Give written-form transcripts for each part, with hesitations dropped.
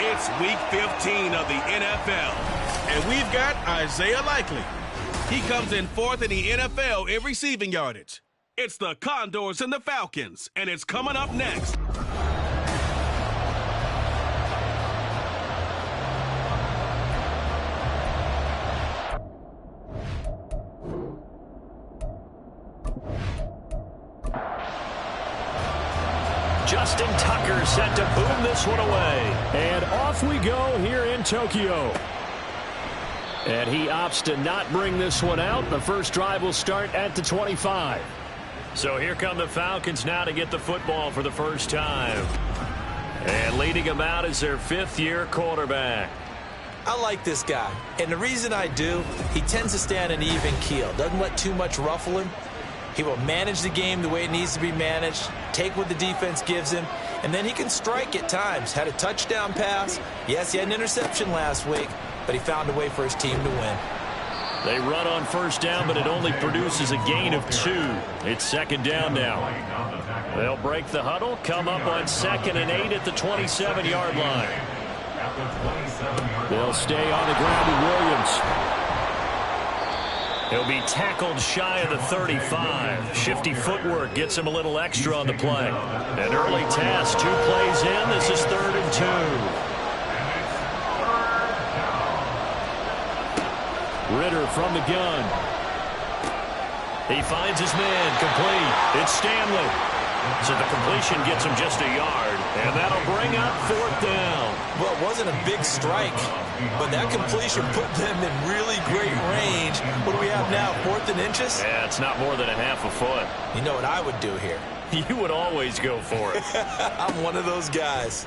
It's Week 15 of the NFL, and we've got Isaiah Likely. He comes in fourth in the NFL in receiving yardage. It's the Condors and the Falcons, and it's coming up next. Justin Tucker set to boom this one away. And off we go here in Tokyo. And he opts to not bring this one out. The first drive will start at the 25. So here come the Falcons now to get the football for the first time. And leading them out is their fifth-year quarterback. I like this guy. And the reason I do, he tends to stand an even keel. Doesn't let too much ruffle him. He will manage the game the way it needs to be managed, take what the defense gives him, and then he can strike at times. Had a touchdown pass. Yes, he had an interception last week, but he found a way for his team to win. They run on first down, but it only produces a gain of 2. It's second down now. They'll break the huddle, come up on 2nd and 8 at the 27-yard line. They'll stay on the ground with Williams. He'll be tackled shy of the 35. Shifty footwork gets him a little extra on the play. An early task, 2 plays in. This is 3rd and 2. Ritter from the gun. He finds his man, complete. It's Stanley. So the completion gets him just a yard, and that'll bring up 4th down. Well, it wasn't a big strike, but that completion put them in really great range. What do we have now, 4th and inches? Yeah, it's not more than a half a foot. You know what I would do here? You would always go for it. I'm one of those guys.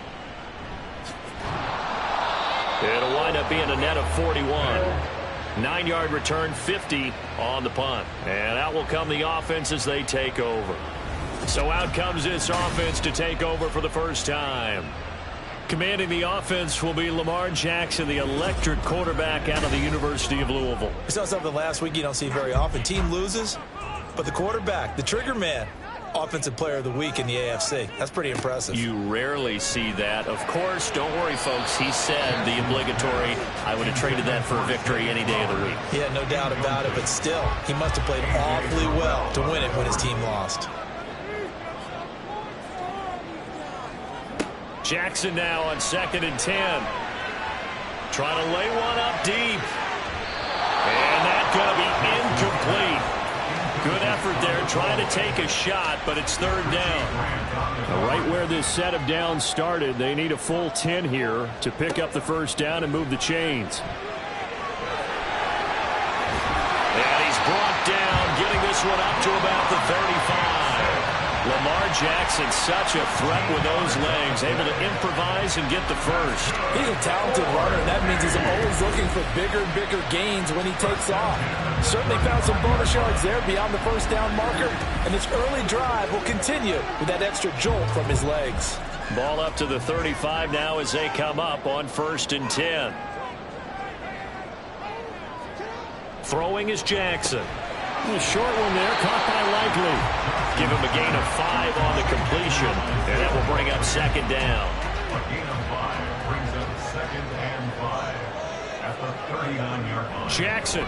It'll wind up being a net of 41. 9-yard return, 50 on the punt. And out will come the offense as they take over. So out comes this offense to take over for the first time. Commanding the offense will be Lamar Jackson, the electric quarterback out of the University of Louisville. We saw something last week you don't see very often. Team loses, but the quarterback, the trigger man, Offensive Player of the Week in the AFC. That's pretty impressive. You rarely see that. Of course, don't worry, folks. He said the obligatory, I would have traded that for a victory any day of the week. Yeah, no doubt about it, but still, he must have played awfully well to win it when his team lost. Jackson now on 2nd and 10. Trying to lay one up deep. And that's going to be incomplete. Good effort there, trying to take a shot, but it's 3rd down. Right where this set of downs started, they need a full 10 here to pick up the first down and move the chains. And he's brought down, getting this one up to about the 35. Lamar Jackson, such a threat with those legs, able to improvise and get the first. He's a talented runner, and that means he's always looking for bigger and bigger gains when he takes off. Certainly found some bonus yards there beyond the first down marker, and this early drive will continue with that extra jolt from his legs. Ball up to the 35 now as they come up on 1st and 10. Throwing is Jackson. A short one there, caught by Likely. Give him a gain of 5 on the completion, and that will bring up 2nd down. A gain of 5 brings up 2nd and 5 at the 39-yard line. Jackson.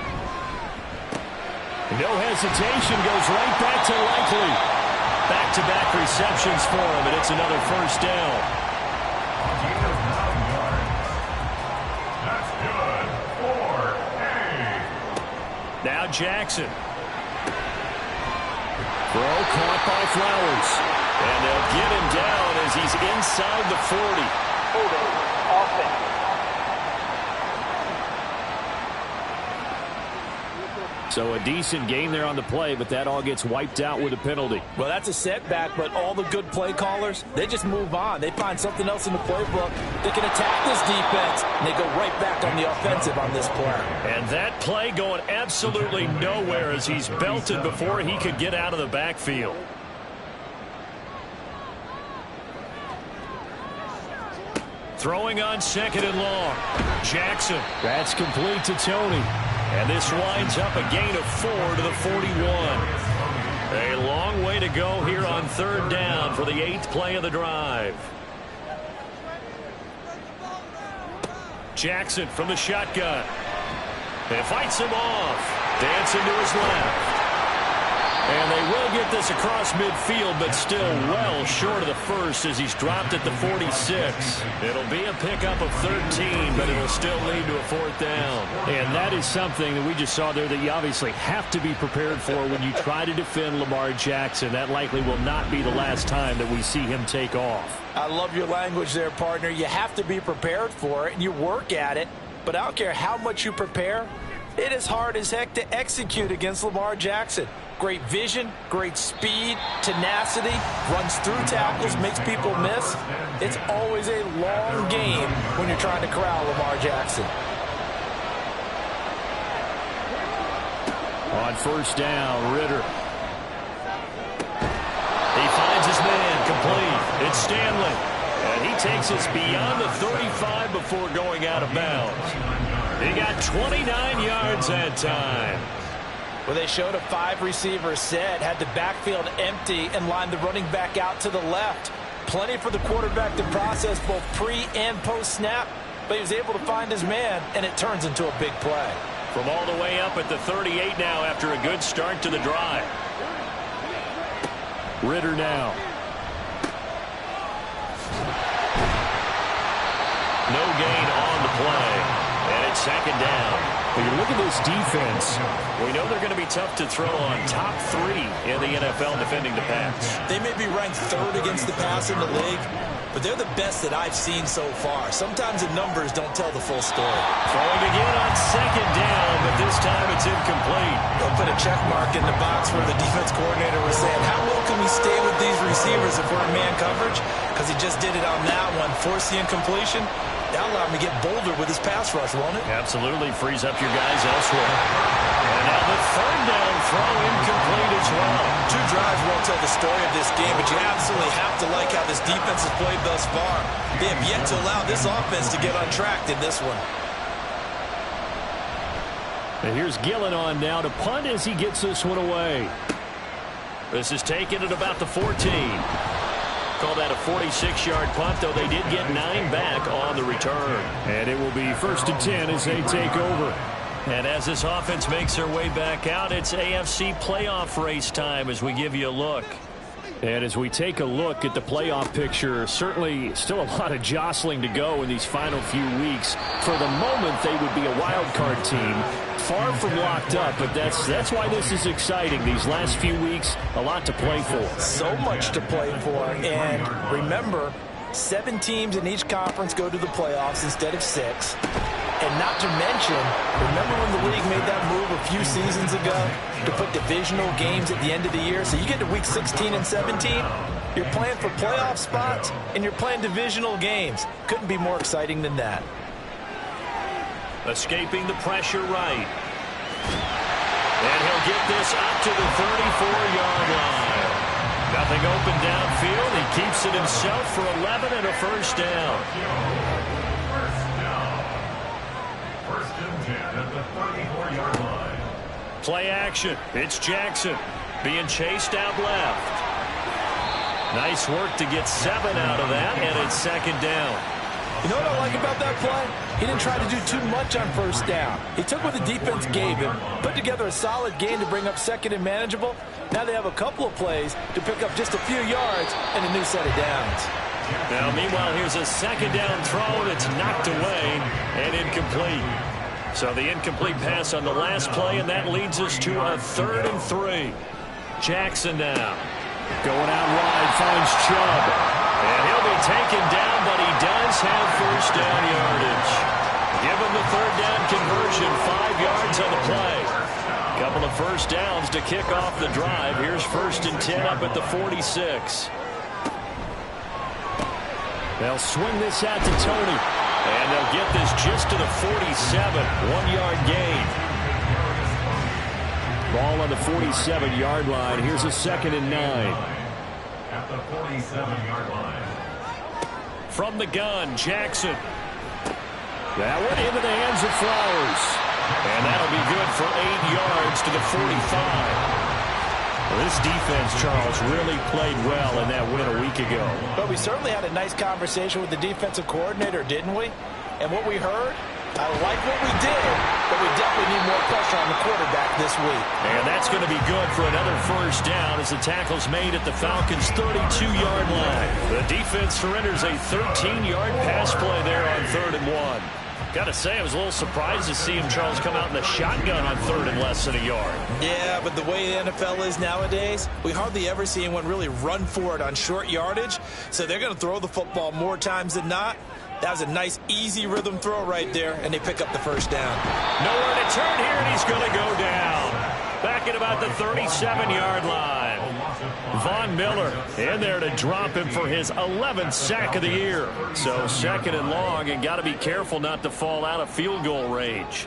No hesitation, goes right back to Likely. Back-to-back receptions for him, and it's another first down. A gain of 9 yards. That's good for A. Now Jackson. Throw caught by Flowers. And they'll get him down as he's inside the 40. Holding offense. So a decent gain there on the play, but that all gets wiped out with a penalty. Well, that's a setback, but all the good play callers, they just move on. They find something else in the playbook. They can attack this defense, and they go right back on the offensive on this play. And that play going absolutely nowhere as he's belted before he could get out of the backfield. Throwing on 2nd and long. Jackson. That's complete to Tony. And this winds up a gain of 4 to the 41. A long way to go here on 3rd down for the 8th play of the drive. Jackson from the shotgun. And fights him off. Dancing to his left. And they will get this across midfield, but still well short of the first as he's dropped at the 46. It'll be a pickup of 13, but it'll still lead to a 4th down. And that is something that we just saw there that you obviously have to be prepared for when you try to defend Lamar Jackson. That likely will not be the last time that we see him take off. I love your language there, partner. You have to be prepared for it, and you work at it. But I don't care how much you prepare, it is hard as heck to execute against Lamar Jackson. Great vision, great speed, tenacity, runs through tackles, makes people miss. It's always a long game when you're trying to corral Lamar Jackson. On 1st down, Ritter. He finds his man, complete. It's Stanley. And he takes us beyond the 35 before going out of bounds. He got 29 yards that time. Well, they showed a 5-receiver set, had the backfield empty, and lined the running back out to the left. Plenty for the quarterback to process both pre- and post-snap, but he was able to find his man, and it turns into a big play. From all the way up at the 38 now after a good start to the drive. Ritter now. No gain on the play. And it's 2nd down. When you look at this defense, we know they're going to be tough to throw on top 3 in the NFL defending the pass. They may be ranked 3rd against the pass in the league, but they're the best that I've seen so far. Sometimes the numbers don't tell the full story. Throwing again on 2nd down, but this time it's incomplete. They'll put a check mark in the box where the defense coordinator was saying, how well can we stay with these receivers if we're in man coverage? Because he just did it on that one, forced the incompletion. That'll allow him to get bolder with his pass rush, won't it? Absolutely. Frees up your guys elsewhere. And now the 3rd down throw incomplete as well. 2 drives won't tell the story of this game, but you absolutely have to like how this defense has played thus far. They have yet to allow this offense to get untracked in this one. And here's Gillen on now to punt as he gets this one away. This is taken at about the 14. Call that a 46-yard punt, though they did get 9 back on the return. And it will be 1st and 10 as they take over. And as this offense makes their way back out, it's AFC playoff race time as we give you a look. And as we take a look at the playoff picture, certainly still a lot of jostling to go in these final few weeks. For the moment, they would be a wild card team, far from locked up, but that's why this is exciting. These last few weeks, a lot to play for. So much to play for, and remember, 7 teams in each conference go to the playoffs instead of 6. And not to mention, remember when the league made that move a few seasons ago to put divisional games at the end of the year? So you get to week 16 and 17, you're playing for playoff spots, and you're playing divisional games. Couldn't be more exciting than that. Escaping the pressure right. And he'll get this up to the 34-yard line. Nothing open downfield. He keeps it himself for 11 and a 1st down. At the 34-yard line. Play action. It's Jackson being chased out left. Nice work to get 7 out of that, and it's 2nd down. You know what I like about that play? He didn't try to do too much on 1st down. He took what the defense gave him, put together a solid gain to bring up 2nd and manageable. Now they have a couple of plays to pick up just a few yards and a new set of downs. Now, meanwhile, here's a 2nd down throw that's knocked away and incomplete. So the incomplete pass on the last play, and that leads us to a 3rd and 3. Jackson now. Going out wide, finds Chubb. And he'll be taken down, but he does have 1st down yardage. Give him the 3rd down conversion, 5 yards on the play. Couple of first downs to kick off the drive. Here's 1st and 10 up at the 46. They'll swing this out to Tony. And they'll get this just to the 47. 1-yard gain. Ball on the 47-yard line. Here's a 2nd and 9. At the 47-yard line. From the gun, Jackson. That one into the hands of Flowers. And that'll be good for 8 yards to the 45. Well, this defense, Charles, really played well in that win a week ago. But we certainly had a nice conversation with the defensive coordinator, didn't we? And what we heard, I like what we did, but we definitely need more pressure on the quarterback this week. And that's going to be good for another first down as the tackle's made at the Falcons' 32-yard line. The defense surrenders a 13-yard pass play there on 3rd and 1. Got to say, I was a little surprised to see him, Charles, come out in the shotgun on 3rd and less than a yard. Yeah, but the way the NFL is nowadays, we hardly ever see anyone really run for it on short yardage. So they're going to throw the football more times than not. That was a nice, easy rhythm throw right there, and they pick up the first down. Nowhere to turn here, and he's going to go down. Back at about the 37-yard line. Von Miller in there to drop him for his 11th sack of the year. So 2nd and long, and got to be careful not to fall out of field goal range.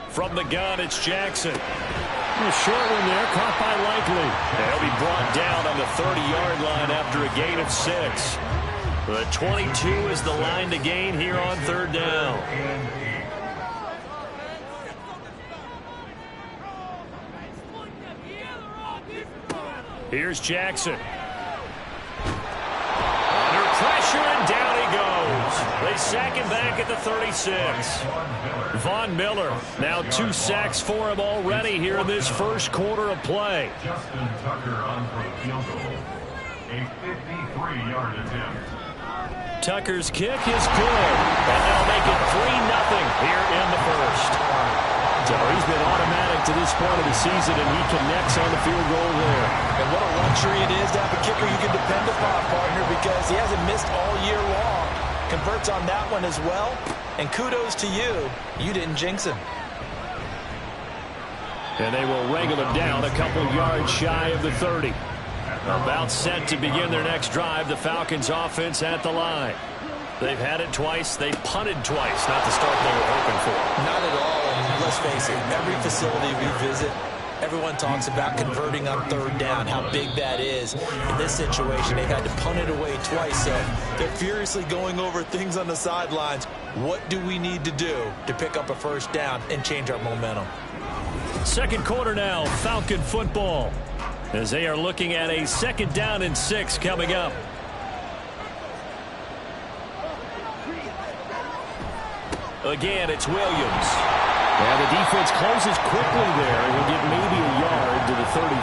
From the gun, it's Jackson. A short one there, caught by Likely. They'll be brought down on the 30-yard line after a gain of 6. The 22 is the line to gain here on 3rd down. Here's Jackson. Under pressure, and down he goes. They sack him back at the 36. Von Miller, now 2 sacks for him already here in this first quarter of play. Justin Tucker on for a field goal. A 53-yard attempt. Tucker's kick is good. And they'll make it 3-0 here in the first. So he's been automatic to this point of the season, and he connects on the field goal there. And what a luxury it is to have a kicker you can depend upon, partner, because he hasn't missed all year long. Converts on that one as well. And kudos to you. You didn't jinx him. And they will wrangle him down a couple yards shy of the 30. About set to begin their next drive. The Falcons offense at the line. They've had it twice. They punted twice. Not the start they were hoping for. Not at all. And let's face it, every facility we visit, everyone talks about converting on 3rd down, how big that is. In this situation, they've had to punt it away twice, so they're furiously going over things on the sidelines. What do we need to do to pick up a first down and change our momentum? Second quarter now, Falcon football, as they are looking at a 2nd down and 6 coming up. Again, it's Williams. And the defense closes quickly there. He'll get maybe a yard to the 33.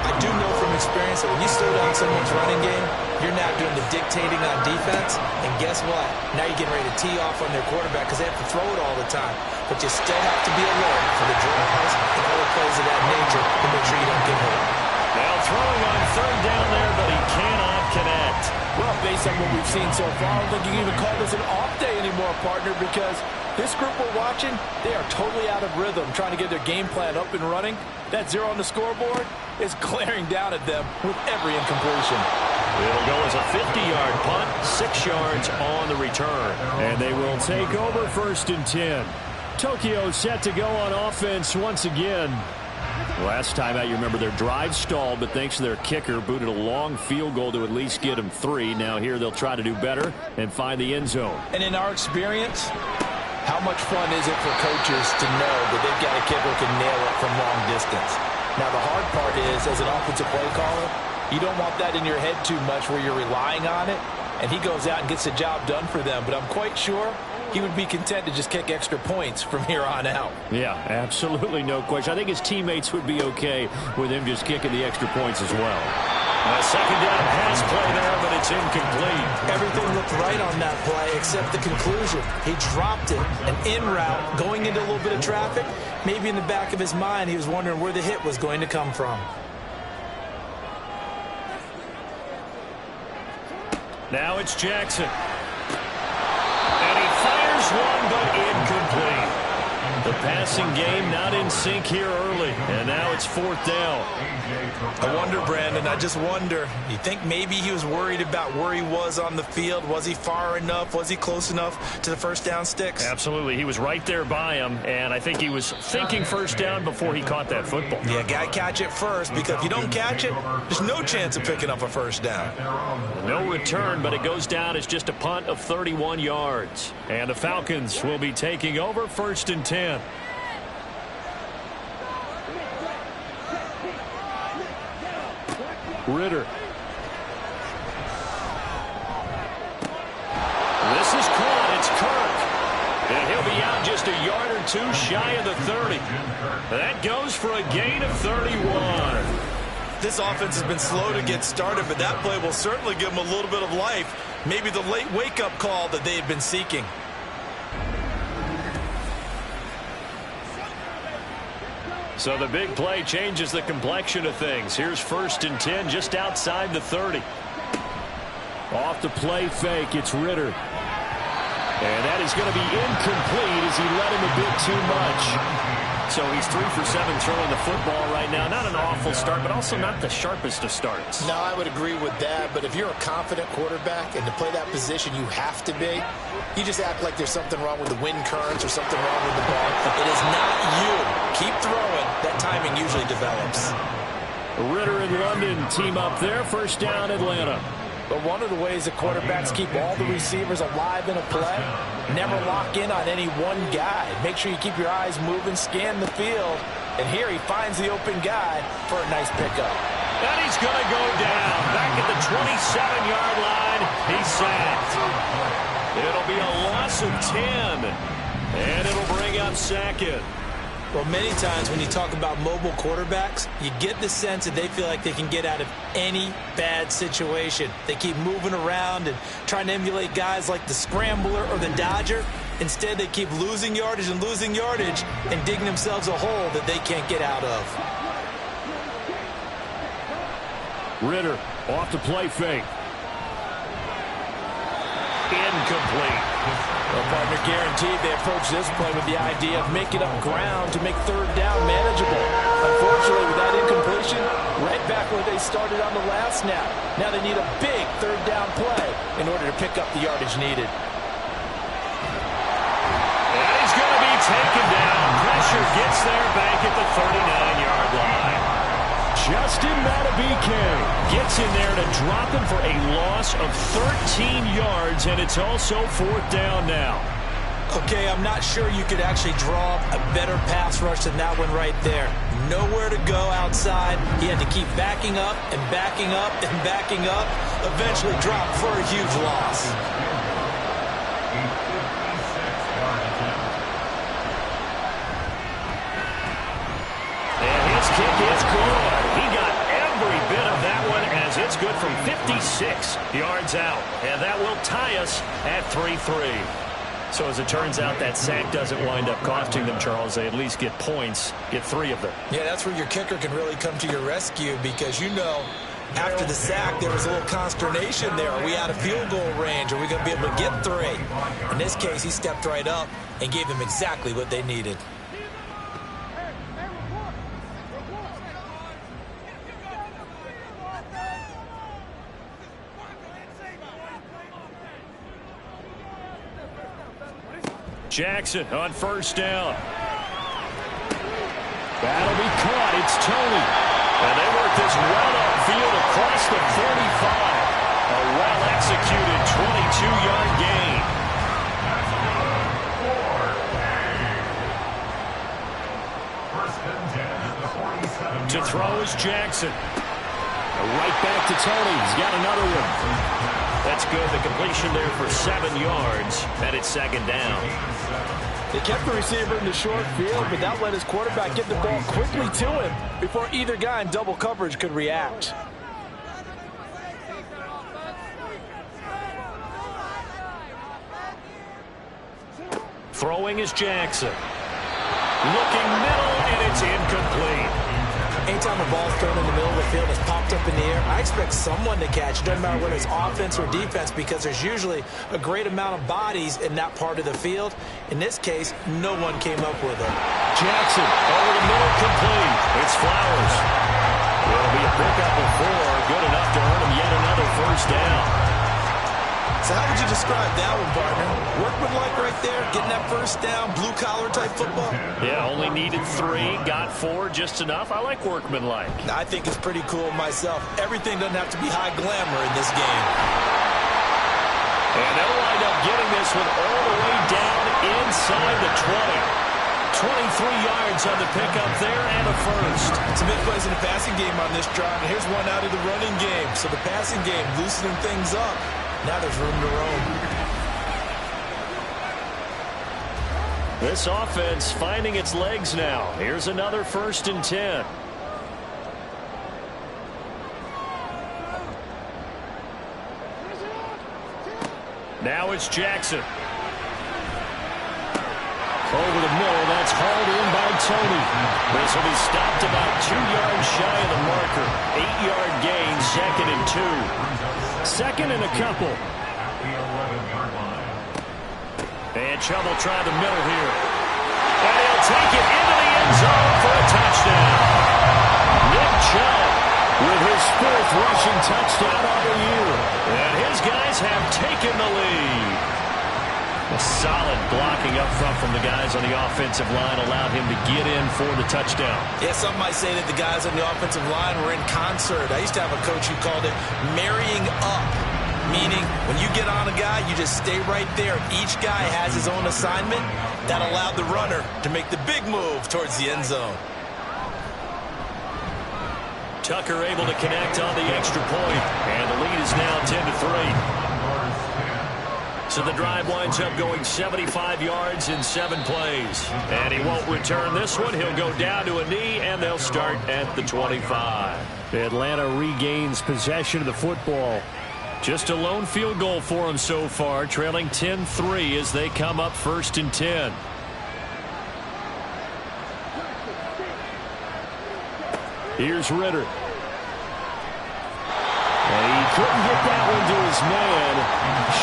I do know from experience that when you slow down someone's running game, you're now doing the dictating on defense. And guess what? Now you're getting ready to tee off on their quarterback because they have to throw it all the time. But you still have to be alert for the draws and other plays of that nature to make sure you don't get hurt. Now throwing on 3rd down there, but he cannot connect. Well, based on what we've seen so far, I don't think you can even call this an off day anymore, partner, because this group we're watching, they are totally out of rhythm, trying to get their game plan up and running. That 0 on the scoreboard is glaring down at them with every incompletion. It'll go as a 50-yard punt, 6 yards on the return. And they will take over 1st and 10. Tokyo set to go on offense once again. Last time out, you remember their drive stalled, but thanks to their kicker, booted a long field goal to at least get them 3. Now here they'll try to do better and find the end zone. And in our experience, how much fun is it for coaches to know that they've got a kicker who can nail it from long distance? Now the hard part is, as an offensive play caller, you don't want that in your head too much where you're relying on it, and he goes out and gets the job done for them. But I'm quite sure he would be content to just kick extra points from here on out. Yeah, absolutely no question. I think his teammates would be okay with him just kicking the extra points as well. A 2nd down pass play there, but it's incomplete. Everything looked right on that play except the conclusion. He dropped it, an in route, going into a little bit of traffic. Maybe in the back of his mind, he was wondering where the hit was going to come from. Now it's Jackson. And he fires this one, but incomplete. The passing game not in sync here early, and now it's 4th down. I wonder, Brandon, I just wonder, you think maybe he was worried about where he was on the field? Was he far enough? Was he close enough to the first down sticks? Absolutely. He was right there by him, and I think he was thinking first down before he caught that football. Yeah, got to catch it first, because if you don't catch it, there's no chance of picking up a first down. No return, but it goes down as just a punt of 31 yards. And the Falcons will be taking over 1st and 10. Ritter. This is caught. It's Kirk. And he'll be out just a yard or two shy of the 30. That goes for a gain of 31. This offense has been slow to get started, but that play will certainly give them a little bit of life. Maybe the late wake-up call that they had been seeking. So the big play changes the complexion of things. Here's 1st and 10 just outside the 30. Off the play fake, it's Ritter. And that is going to be incomplete as he led him a bit too much. So he's 3 for 7 throwing the football right now. Not an awful start, but also not the sharpest of starts. No, I would agree with that. But if you're a confident quarterback and to play that position you have to be, you just act like there's something wrong with the wind currents or something wrong with the ball. It is not you. Keep throwing. That timing usually develops. Ritter and London team up there. 1st down, Atlanta. But one of the ways that quarterbacks keep all the receivers alive in a play, never lock in on any one guy. Make sure you keep your eyes moving, scan the field. And here he finds the open guy for a nice pickup. And he's going to go down. Back at the 27-yard line. He's sacked. It'll be a loss of 10. And it'll bring up 2nd. Well, many times when you talk about mobile quarterbacks, you get the sense that they feel like they can get out of any bad situation. They keep moving around and trying to emulate guys like the Scrambler or the Dodger. Instead, they keep losing yardage and digging themselves a hole that they can't get out of. Ritter off the play fake. Incomplete. Well, partner, guaranteed they approach this play with the idea of making up ground to make 3rd down manageable. Unfortunately, with that incompletion, right back where they started on the last snap. Now they need a big 3rd down play in order to pick up the yardage needed. And he's going to be taken down. Pressure gets there back at the 39-yard line. Justin Matabike Gets in there to drop him for a loss of 13 yards, and it's also 4th down now. Okay, I'm not sure you could actually draw a better pass rush than that one right there. Nowhere to go outside. He had to keep backing up and backing up and backing up. Eventually dropped for a huge loss. And his kick is good. He got every bit of that one as it's good from 56 yards out. And that will tie us at 3-3. So as it turns out, that sack doesn't wind up costing them, Charles. They at least get points, get 3 of them. Yeah, that's where your kicker can really come to your rescue because, you know, after the sack, there was a little consternation there. Are we out of field goal range? Are we going to be able to get 3? In this case, he stepped right up and gave them exactly what they needed. Jackson on 1st down. That'll be caught. It's Tony. And they work this well upfield across the 45. A well-executed 22-yard gain. To throw is Jackson. Right back to Tony. He's got another one. That's good. The completion there for 7 yards. And it's 2nd down. They kept the receiver in the short field, but that let his quarterback get the ball quickly to him before either guy in double coverage could react. Throwing is Jackson. Looking middle, and it's incomplete. Anytime a ball's thrown in the middle of the field and it's popped up in the air, I expect someone to catch it. Doesn't matter whether it's offense or defense, because there's usually a great amount of bodies in that part of the field. In this case, no one came up with it. Jackson over the middle, complete. It's Flowers. It'll be a pickup of 4, good enough to earn him yet another first down. So how would you describe that one, partner? Workmanlike right there, getting that first down, blue-collar type football? Yeah, only needed 3, got 4, just enough. I like workmanlike. I think it's pretty cool myself. Everything doesn't have to be high glamour in this game. And they'll wind up getting this one all the way down inside the 20. 23 yards on the pickup there and a first. Some big plays in the passing game on this drive. And here's one out of the running game. So the passing game loosening things up. Now there's room to roam. This offense finding its legs now. Here's another 1st and 10. Now it's Jackson. Over the middle, that's hauled in by Tony. This will be stopped about 2 yards shy of the marker. 8-yard gain, 2nd and 2. 2nd and a couple. And Chubb will try the middle here. And he'll take it into the end zone for a touchdown. Nick Chubb with his 4th rushing touchdown of the year. And his guys have taken the lead. A solid blocking up front from the guys on the offensive line allowed him to get in for the touchdown. Yeah, some might say that the guys on the offensive line were in concert. I used to have a coach who called it marrying up, meaning when you get on a guy, you just stay right there. Each guy has his own assignment. That allowed the runner to make the big move towards the end zone. Tucker able to connect on the extra point, and the lead is now 10-3. So the drive winds up going 75 yards in 7 plays. And he won't return this one. He'll go down to a knee, and they'll start at the 25. Atlanta regains possession of the football. Just a lone field goal for them so far, trailing 10-3 as they come up 1st and 10. Here's Ritter. He couldn't get that one to his man.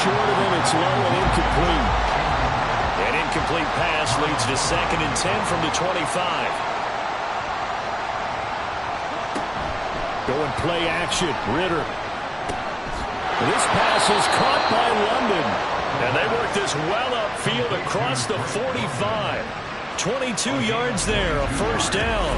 Short of him, it's low and incomplete. An incomplete pass leads to 2nd and 10 from the 25. Going play action, Ritter. This pass is caught by London. And they work this well upfield across the 45. 22 yards there, a first down.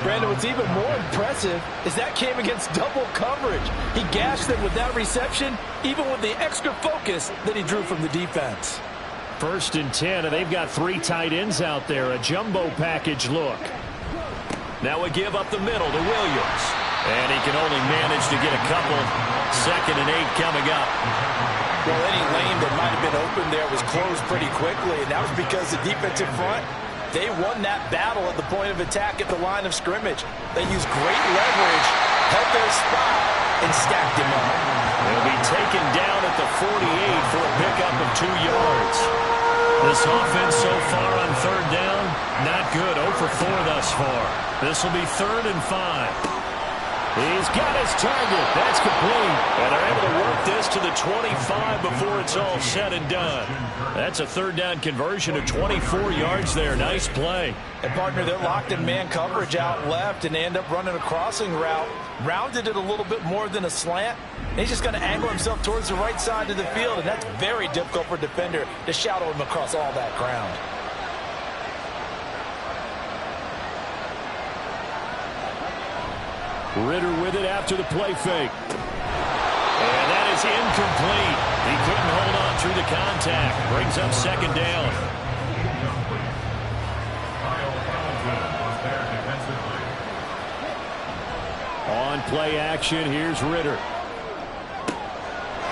Brandon, what's even more impressive is that came against double coverage. He gashed them with that reception, even with the extra focus that he drew from the defense. 1st and 10, and they've got 3 tight ends out there. A jumbo package look. Now we give up the middle to Williams. And he can only manage to get a couple. 2nd and 8 coming up. Well, any lane that might have been open there was closed pretty quickly, and that was because the defensive front, they won that battle at the point of attack at the line of scrimmage. They used great leverage, held their spot, and stacked him up. They'll be taken down at the 48 for a pickup of 2 yards. This offense so far on 3rd down, not good. 0 for 4 thus far. This will be 3rd and 5. He's got his target. That's complete. And they're able to work this to the 25 before it's all said and done. That's a 3rd down conversion of 24 yards there. Nice play. And, partner, they're locked in man coverage out left, and they end up running a crossing route. Rounded it a little bit more than a slant. And he's just going to angle himself towards the right side of the field, and that's very difficult for a defender to shadow him across all that ground. Ritter with it after the play fake. And that is incomplete. He couldn't hold on through the contact. Brings up 2nd down. On play action, here's Ritter.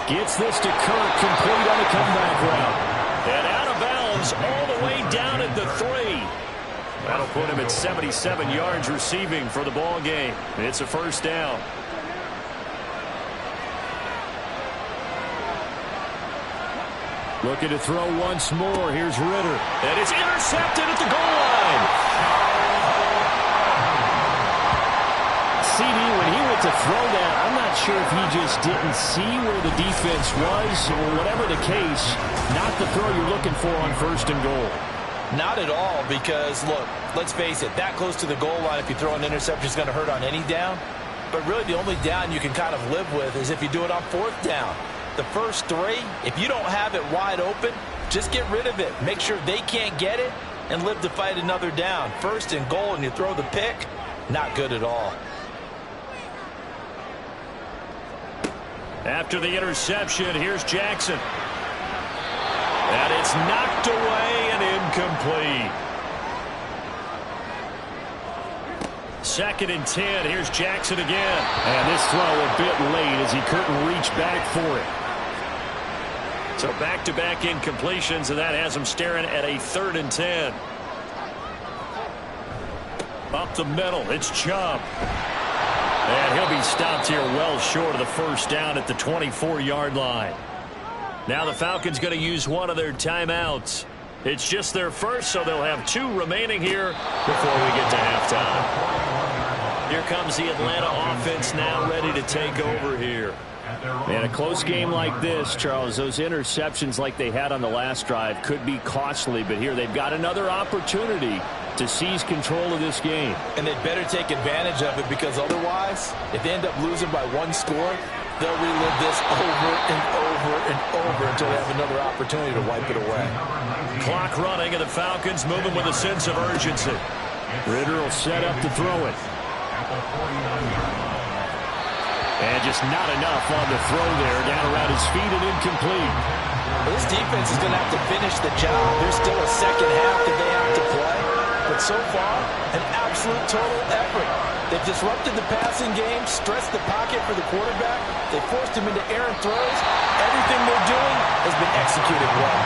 Gets this to Kirk, complete on the comeback route. And out of bounds all the way down at the 3. That'll put him at 77 yards receiving for the ball game. It's a first down. Looking to throw once more. Here's Ritter. And it's intercepted at the goal line. it's a throwdown. I'm not sure if he just didn't see where the defense was, or whatever the case, not the throw you're looking for on 1st and goal. Not at all, because, look, let's face it, that close to the goal line, if you throw an interception, is going to hurt on any down. But really, the only down you can kind of live with is if you do it on 4th down. The first 3, if you don't have it wide open, just get rid of it. Make sure they can't get it and live to fight another down. 1st and goal, and you throw the pick, not good at all. After the interception, here's Jackson. And it's knocked away and incomplete. 2nd and 10. Here's Jackson again. And this throw a bit late as he couldn't reach back for it. So back-to-back incompletions, and that has him staring at a 3rd and 10. Up the middle, it's Chubb. And he'll be stopped here well short of the 1st down at the 24-yard line. Now the Falcons going to use one of their timeouts. It's just their first, so they'll have 2 remaining here before we get to halftime. Here comes the Atlanta offense now ready to take over here. In a close game like this, Charles, those interceptions like they had on the last drive could be costly, but here they've got another opportunity to seize control of this game. And they'd better take advantage of it, because otherwise, if they end up losing by 1 score, they'll relive this over and over and over until they have another opportunity to wipe it away. Clock running, and the Falcons moving with a sense of urgency. Ritter will set up to throw it. And just not enough on the throw there, down around his feet and incomplete. Well, this defense is going to have to finish the job. There's still a 2nd half that they have to play. But so far, an absolute total effort. They've disrupted the passing game, stressed the pocket for the quarterback. They forced him into errant throws. Everything they're doing has been executed well.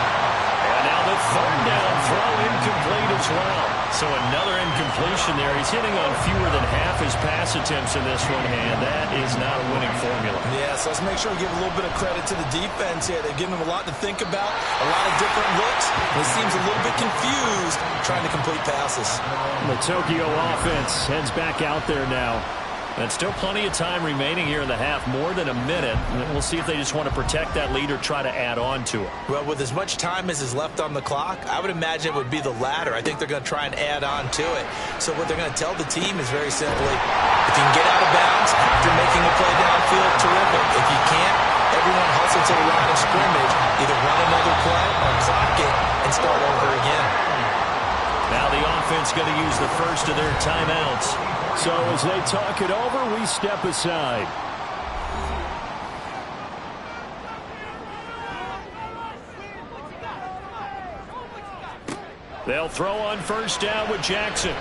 And now the 3rd down throw incomplete as well. So another incompletion there. He's hitting on fewer than half his pass attempts in this one, and that is not a winning formula. Yeah, so let's make sure we give a little bit of credit to the defense here. They've given him a lot to think about, a lot of different looks. He seems a little bit confused trying to complete passes. The Tokyo offense heads back out there now. And still plenty of time remaining here in the half, more than a minute. We'll see if they just want to protect that lead or try to add on to it. Well, with as much time as is left on the clock, I would imagine it would be the latter. I think they're going to try and add on to it. So what they're going to tell the team is very simply, if you can get out of bounds after making a play downfield, terrific. If you can't, everyone hustle to the line of scrimmage, either run another play or clock it and start over again. Now the offense going to use the first of their timeouts. So as they talk it over, we step aside. They'll throw on 1st down with Jackson.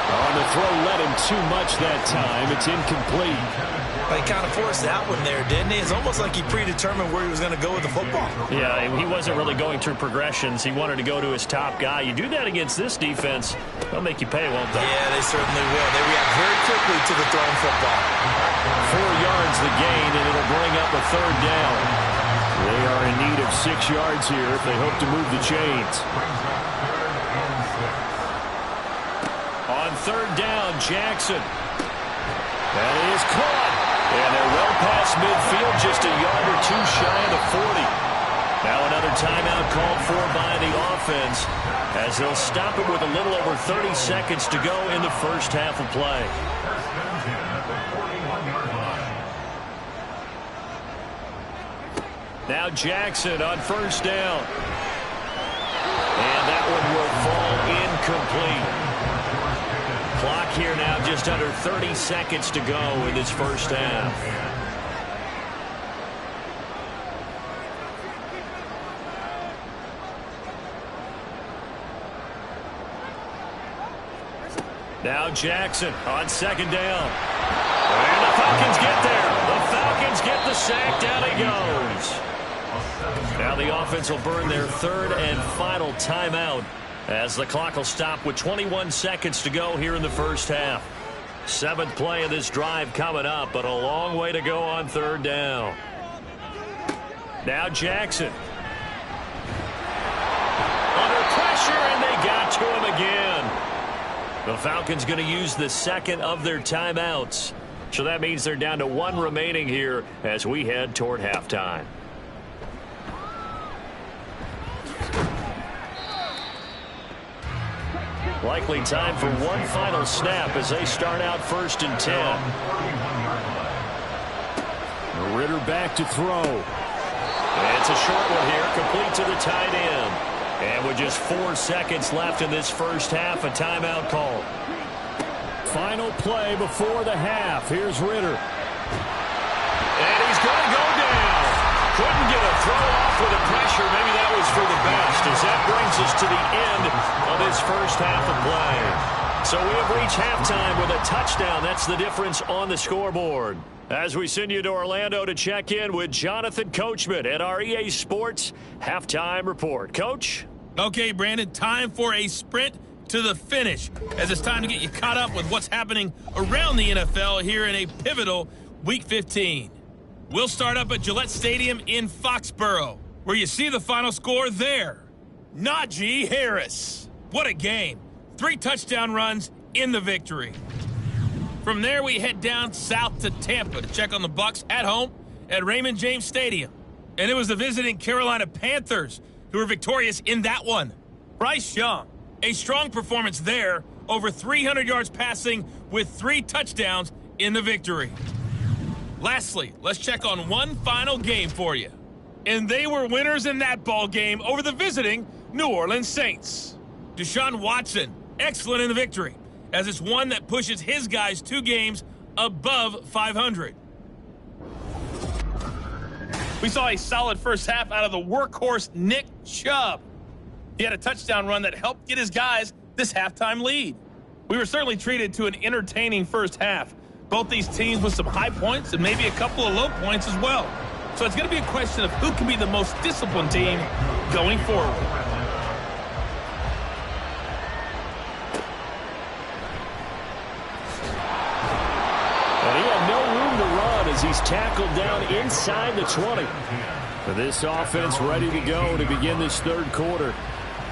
On the throw, led him too much that time. It's incomplete. He kind of forced that one there, didn't he? It's almost like he predetermined where he was going to go with the football. Yeah, he wasn't really going through progressions. He wanted to go to his top guy. You do that against this defense, they'll make you pay, won't they? Yeah, they certainly will. They react very quickly to the thrown football. 4 yards the gain, and it'll bring up a 3rd down. They are in need of 6 yards here if they hope to move the chains. On 3rd down, Jackson. That is caught. And they're well past midfield, just a yard or 2 shy of the 40. Now another timeout called for by the offense, as they'll stop it with a little over 30 seconds to go in the 1st half of play. Now Jackson on 1st down. And that one will fall incomplete. Clock here now just under 30 seconds to go in this 1st half. Now Jackson on 2nd down. And the Falcons get there. The Falcons get the sack. Down he goes. Now the offense will burn their 3rd and final timeout, as the clock will stop with 21 seconds to go here in the 1st half. 7th play of this drive coming up, but a long way to go on 3rd down. Now Jackson. Under pressure, and they got to him again. The Falcons going to use the second of their timeouts. So that means they're down to one remaining here as we head toward halftime. Likely time for one final snap as they start out 1st and 10. Ritter back to throw. It's a short one here, complete to the tight end. And with just 4 seconds left in this first half, a timeout call. Final play before the half. Here's Ritter. And he's going to go down. Couldn't get a throw off with the pressure. Maybe that was for the best, as that brings us to the end of this first half of play. So we have reached halftime with a touchdown. That's the difference on the scoreboard. As we send you to Orlando to check in with Jonathan Coachman at our EA Sports Halftime Report. Coach? Okay, Brandon, time for a sprint to the finish, as it's time to get you caught up with what's happening around the NFL here in a pivotal Week 15. We'll start up at Gillette Stadium in Foxborough, where you see the final score there. Najee Harris. What a game. 3 touchdown runs in the victory. From there, we head down south to Tampa to check on the Bucs at home at Raymond James Stadium. And it was the visiting Carolina Panthers who were victorious in that one. Bryce Young, a strong performance there, over 300 yards passing with 3 touchdowns in the victory. Lastly, let's check on one final game for you. And they were winners in that ball game over the visiting New Orleans Saints. Deshaun Watson, excellent in the victory, as it's one that pushes his guys 2 games above 500. We saw a solid first half out of the workhorse Nick Chubb. He had a touchdown run that helped get his guys this halftime lead. We were certainly treated to an entertaining first half. Both these teams with some high points and maybe a couple of low points as well. So it's going to be a question of who can be the most disciplined team going forward. And he had no room to run as he's tackled down inside the 20. For this offense ready to go to begin this third quarter.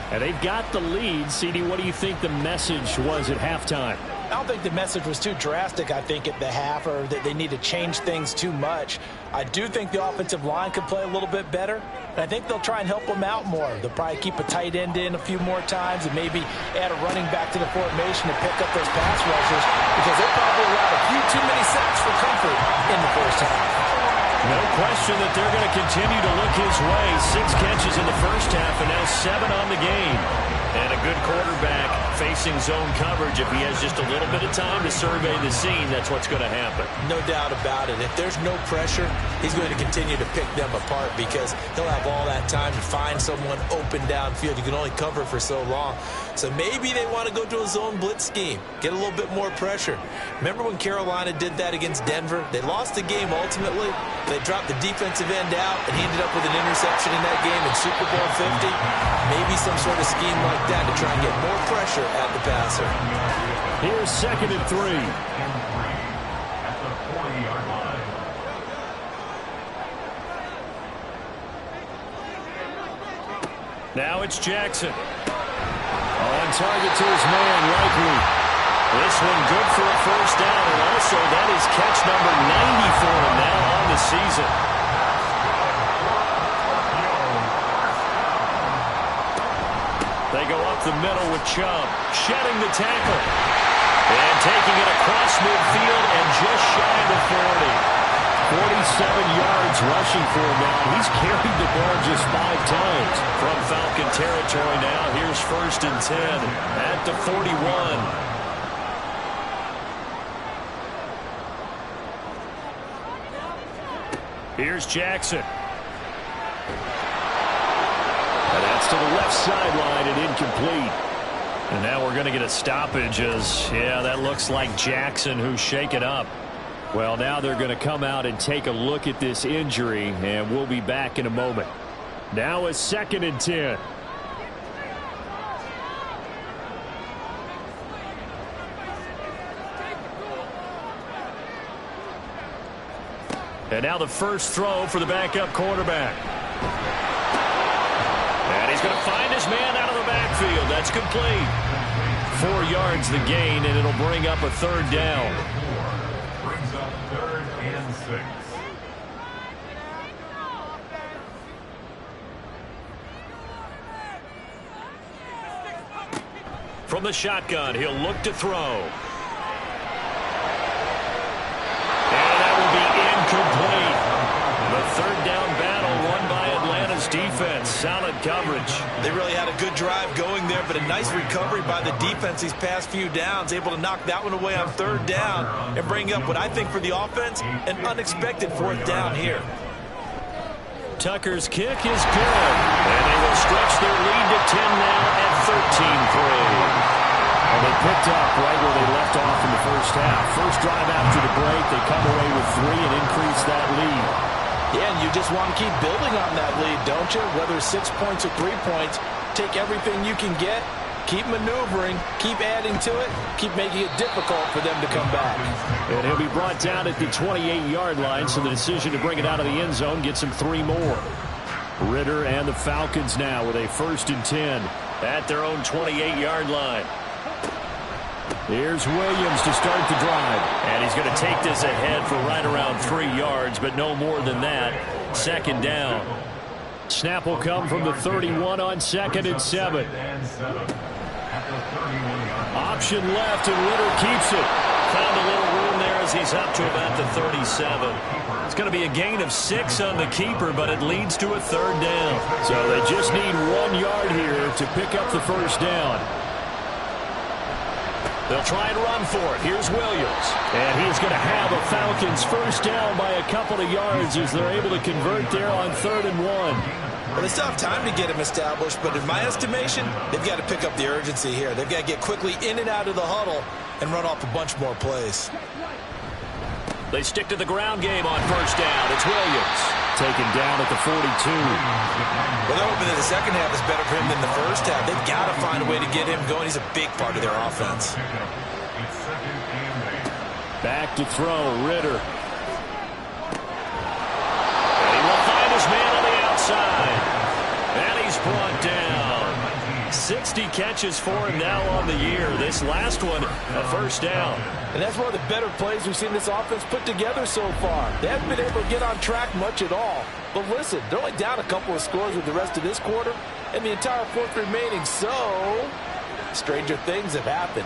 And they've got the lead. CD, what do you think the message was at halftime? I don't think the message was too drastic, I think, at the half, or that they need to change things too much. I do think the offensive line could play a little bit better, and I think they'll try and help them out more. They'll probably keep a tight end in a few more times and maybe add a running back to the formation to pick up those pass rushers, because they probably allowed a few too many sacks for comfort in the first half. No question that they're going to continue to look his way. 6 catches in the first half and now 7 on the game. And a good quarterback facing zone coverage. If he has just a little bit of time to survey the scene, that's what's going to happen. No doubt about it. If there's no pressure, he's going to continue to pick them apart because he'll have all that time to find someone open downfield. You can only cover for so long. So maybe they want to go to a zone blitz scheme, get a little bit more pressure. Remember when Carolina did that against Denver? They lost the game ultimately. They dropped the defensive end out, and he ended up with an interception in that game in Super Bowl 50. Maybe some sort of scheme like that to try and get more pressure at the passer. Here's 2nd and 3. At the 40-yard line. Now it's Jackson. On target to his man, Likely. This one good for a first down, and also that is catch number 90 for him now on the season. They go up the middle with Chubb, shedding the tackle. And taking it across midfield and just shy of the 40. 47 yards rushing for him now. He's carried the ball just 5 times. From Falcon territory now, here's 1st and 10 at the 41. Here's Jackson. And that's to the left sideline and incomplete. And now we're going to get a stoppage as, yeah, that looks like Jackson who's shaken up. Well, now they're going to come out and take a look at this injury, and we'll be back in a moment. Now it's 2nd and 10. And now the first throw for the backup quarterback. And he's going to find his man out of the backfield. That's complete. 4 yards the gain, and it'll bring up a third down. Brings up 3rd and 6. From the shotgun, he'll look to throw. And that will be incomplete. The third down battle won by Atlanta's defense. Solid coverage. They really had a good drive going there, but a nice recovery by the defense these past few downs, able to knock that one away on 3rd down and bring up what I think for the offense, an unexpected 4th down here. Tucker's kick is good. And they will stretch their lead to 10 now at 13-3. And they picked up right where they left off in the first half. First drive after the break, they come away with 3 and increase that lead. Yeah, and you just want to keep building on that lead, don't you? Whether it's 6 points or 3 points, take everything you can get, keep maneuvering, keep adding to it, keep making it difficult for them to come back. And he'll be brought down at the 28-yard line, so the decision to bring it out of the end zone gets him 3 more. Ritter and the Falcons now with a 1st and 10 at their own 28-yard line. Here's Williams to start the drive. And he's going to take this ahead for right around 3 yards, but no more than that. 2nd down. Snap will come from the 31 on 2nd and 7. Option left, and Ritter keeps it. Found a little room there as he's up to about the 37. It's going to be a gain of 6 on the keeper, but it leads to a 3rd down. So they just need 1 yard here to pick up the 1st down. They'll try and run for it. Here's Williams. And he's going to have a Falcons 1st down by a couple of yards as they're able to convert there on 3rd and 1. Well, they still have time to get him established, but in my estimation, they've got to pick up the urgency here. They've got to get quickly in and out of the huddle and run off a bunch more plays. They stick to the ground game on 1st down. It's Williams. Taken down at the 42. Well, they're hoping that the second half is better for him than the first half. They've got to find a way to get him going. He's a big part of their offense. Back to throw, Ritter. And he will find his man on the outside. And he's brought down. 60 catches for him now on the year. This last one, a 1st down. And that's one of the better plays we've seen this offense put together so far. They haven't been able to get on track much at all. But listen, they're only down a couple of scores with the rest of this quarter and the entire 4th remaining. So, stranger things have happened.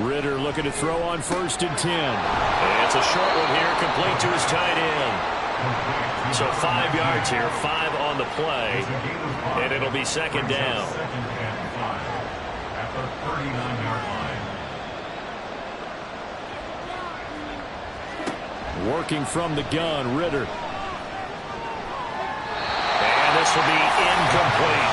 Ritter looking to throw on 1st and 10. And it's a short one here, complete to his tight end. So 5 yards here, 5 on the play. And it'll be 2nd down. At the 39-yard line. Working from the gun, Ritter. And this will be incomplete.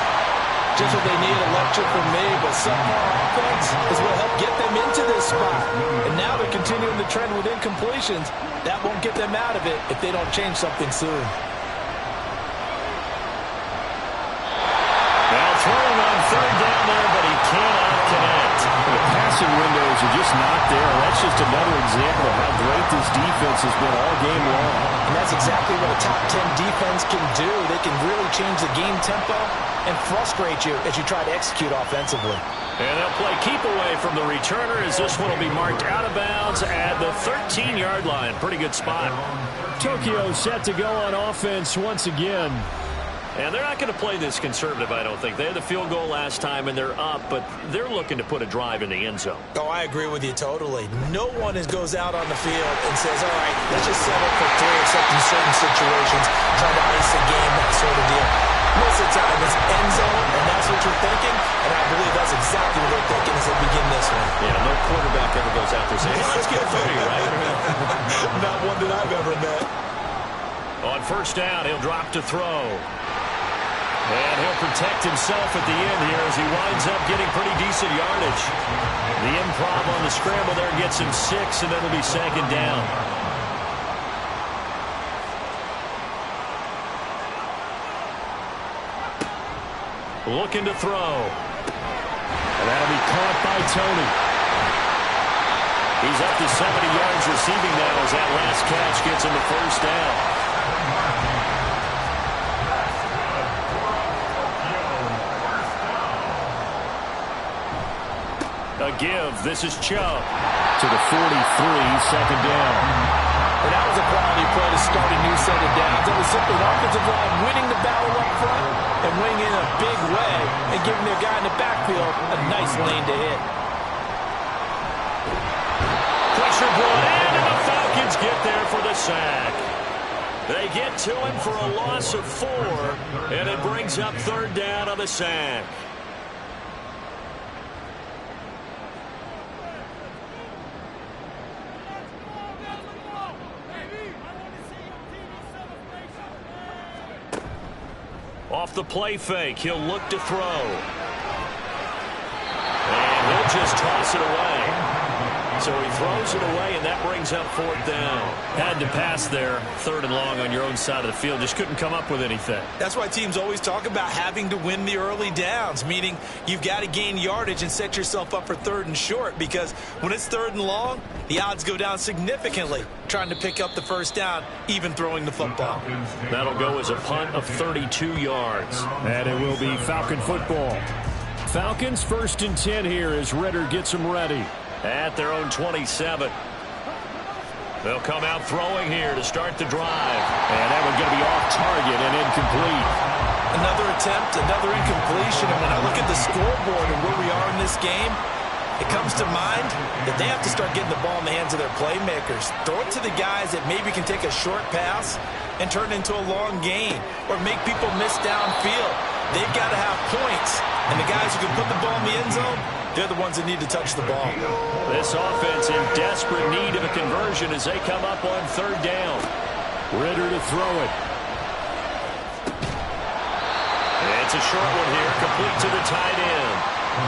Just what they need, a lecture from me, but somehow offense is what helped get them into this spot. And now they're continuing the trend with incompletions. That won't get them out of it if they don't change something soon. Well, throwing on 3rd down there, but he cannot connect. The passing windows are just not there. That's just another example of how great this defense has been all game long. And that's exactly what a top 10 defense can do. They can really change the game tempo and frustrate you as you try to execute offensively. And they'll play keep away from the returner as this one will be marked out of bounds at the 13-yard line. Pretty good spot. Tokyo set to go on offense once again. And they're not going to play this conservative, I don't think. They had the field goal last time, and they're up, but they're looking to put a drive in the end zone. Oh, I agree with you totally. No one goes out on the field and says, all right, let's just settle for 3 except in certain situations, trying to ice a game, that sort of deal. Most of the time, it's end zone, and that's what you're thinking, and I believe that's exactly what they're thinking as they begin this one. Yeah, no quarterback ever goes out there saying, hey, let's get 30, right? Not one that I've ever met. On 1st down, he'll drop to throw. And he'll protect himself at the end here as he winds up getting pretty decent yardage. The improv on the scramble there gets him 6, and that'll be 2nd down. Looking to throw. And that'll be caught by Tony. He's up to 70 yards receiving now as that last catch gets him the 1st down. A give. This is Chubb to the 43, second down. And that was a quality play to start a new set of downs. It was simply an offensive line winning the battle up front and winning in a big way and giving their guy in the backfield a nice lane to hit. Pressure brought in, and the Falcons get there for the sack. They get to him for a loss of 4, and it brings up third down on the sack. Off the play fake, he'll look to throw. And he'll just toss it away. So he throws it away, and that brings up fourth down. Had to pass there, third and long on your own side of the field. Just couldn't come up with anything. That's why teams always talk about having to win the early downs, meaning you've got to gain yardage and set yourself up for third and short, because when it's third and long, the odds go down significantly trying to pick up the first down, even throwing the football. That'll go as a punt of 32 yards. And it will be Falcon football. Falcons first and 10 here as Ritter gets them ready. At their own 27. They'll come out throwing here to start the drive. And that one's going to be off target and incomplete. Another attempt, another incompletion. And when I look at the scoreboard and where we are in this game, it comes to mind that they have to start getting the ball in the hands of their playmakers. Throw it to the guys that maybe can take a short pass and turn it into a long gain or make people miss downfield. They've got to have points. And the guys who can put the ball in the end zone, they're the ones that need to touch the ball. This offense in desperate need of a conversion as they come up on third down. Ritter to throw it. It's a short one here, complete to the tight end.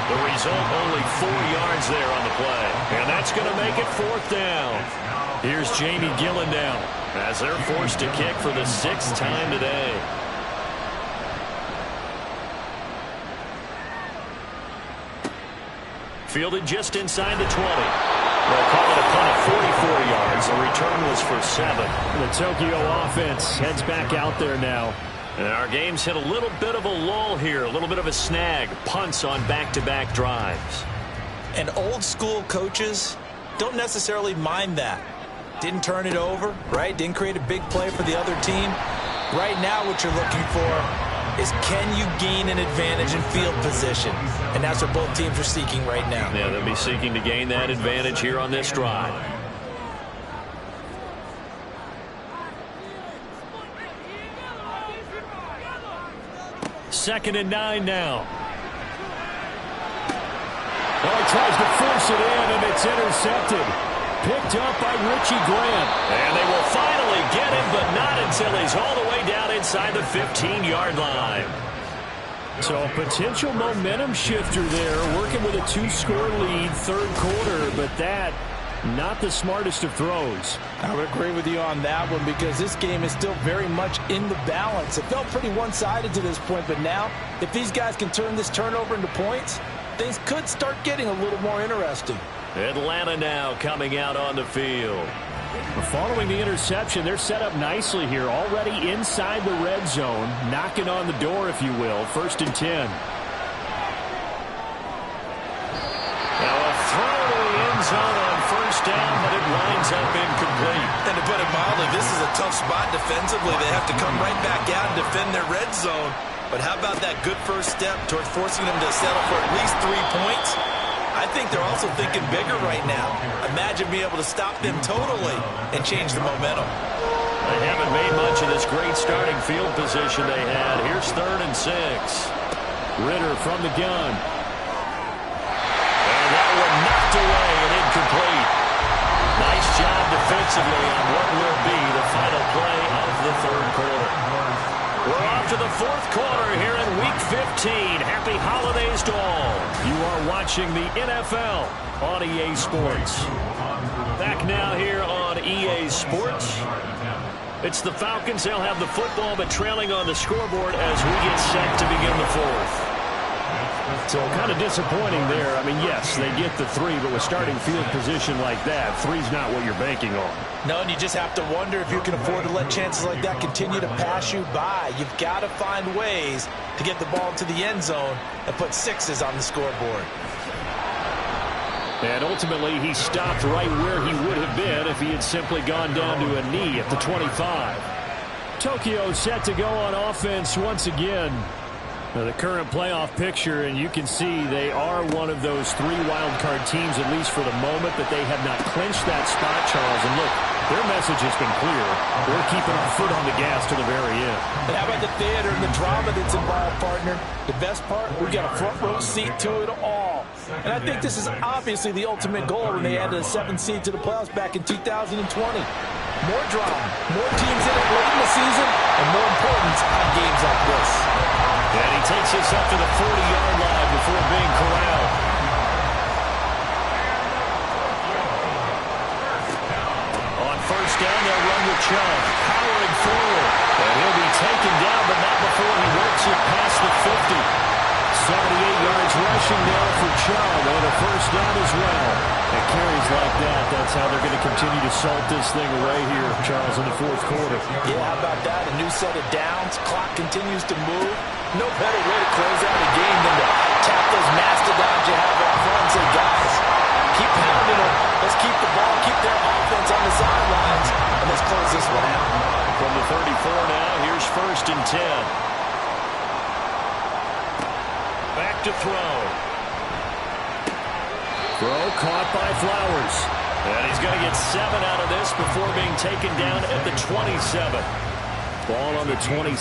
The result, only 4 yards there on the play. And that's going to make it fourth down. Here's Jamie Gillen down as they're forced to kick for the 6th time today. Fielded just inside the 20. They'll call it a punt of 44 yards. The return was for 7. The Tokyo offense heads back out there now. And our game's hit a little bit of a lull here, a little bit of a snag. Punts on back-to-back drives. And old school coaches don't necessarily mind that. Didn't turn it over, right? Didn't create a big play for the other team. Right now what you're looking for is can you gain an advantage in field position? And that's what both teams are seeking right now. Yeah, they'll be seeking to gain that advantage here on this drive. Second and 9 now. Well, he tries to force it in, and it's intercepted. Picked up by Richie Grant. And they will finally get him, but not until he's all the way down inside the 15-yard line. So a potential momentum shifter there, working with a 2-score lead, third quarter, but that, not the smartest of throws. I would agree with you on that one because this game is still very much in the balance. It felt pretty one-sided to this point, but now, if these guys can turn this turnover into points, things could start getting a little more interesting. Atlanta now coming out on the field. Following the interception, they're set up nicely here, already inside the red zone, knocking on the door, if you will, first and 10. Now a throw to the end zone on first down, but it winds up incomplete. And to put it mildly, this is a tough spot defensively. They have to come right back out and defend their red zone. But how about that good first step towards forcing them to settle for at least 3 points? I think they're also thinking bigger right now. Imagine being able to stop them totally and change the momentum. They haven't made much of this great starting field position they had. Here's third and 6. Ritter from the gun. And that one knocked away and incomplete. Nice job defensively on what will be the final play of the third quarter. We're off to the fourth quarter here in Week 15. Happy holidays to all. You are watching the NFL on EA Sports. Back now here on EA Sports. It's the Falcons. They'll have the football, but trailing on the scoreboard as we get set to begin the fourth. So kind of disappointing there. I mean, yes, they get the 3, but with starting field position like that, 3's not what you're banking on. No, and you just have to wonder if you can afford to let chances like that continue to pass you by. You've got to find ways to get the ball to the end zone and put 6s on the scoreboard. And ultimately, he stopped right where he would have been if he had simply gone down to a knee at the 25. Tokyo set to go on offense once again. Now, the current playoff picture, and you can see they are one of those 3 wild card teams, at least for the moment, but they have not clinched that spot, Charles. And look, their message has been clear. They're keeping our foot on the gas to the very end. And how about the theater and the drama that's involved, partner? The best part, we got a front row seat to it all. And I think this is obviously the ultimate goal when they added a 7th seed to the playoffs back in 2020. More drama, more teams in it late in the season, and more importance on games like this. And he takes us up to the 40-yard line before being corralled. On first down, they'll run with Chubb, powering forward. And he'll be taken down, but not before he works it past the 50. 78 yards rushing now for Chubb, and a first down as well. And carries like that, that's how they're going to continue to salt this thing away here, Charles, in the 4th quarter. Yeah, how about that? A new set of downs. Clock continues to move. No better way to close out a game than to tap those mastodons you have up front and say, guys, keep pounding them. Let's keep the ball, keep their offense on the sidelines, and let's close this one out. From the 34 now, here's 1st and 10. Back to throw. Throw caught by Flowers. And he's going to get 7 out of this before being taken down at the 27. Ball on the 27.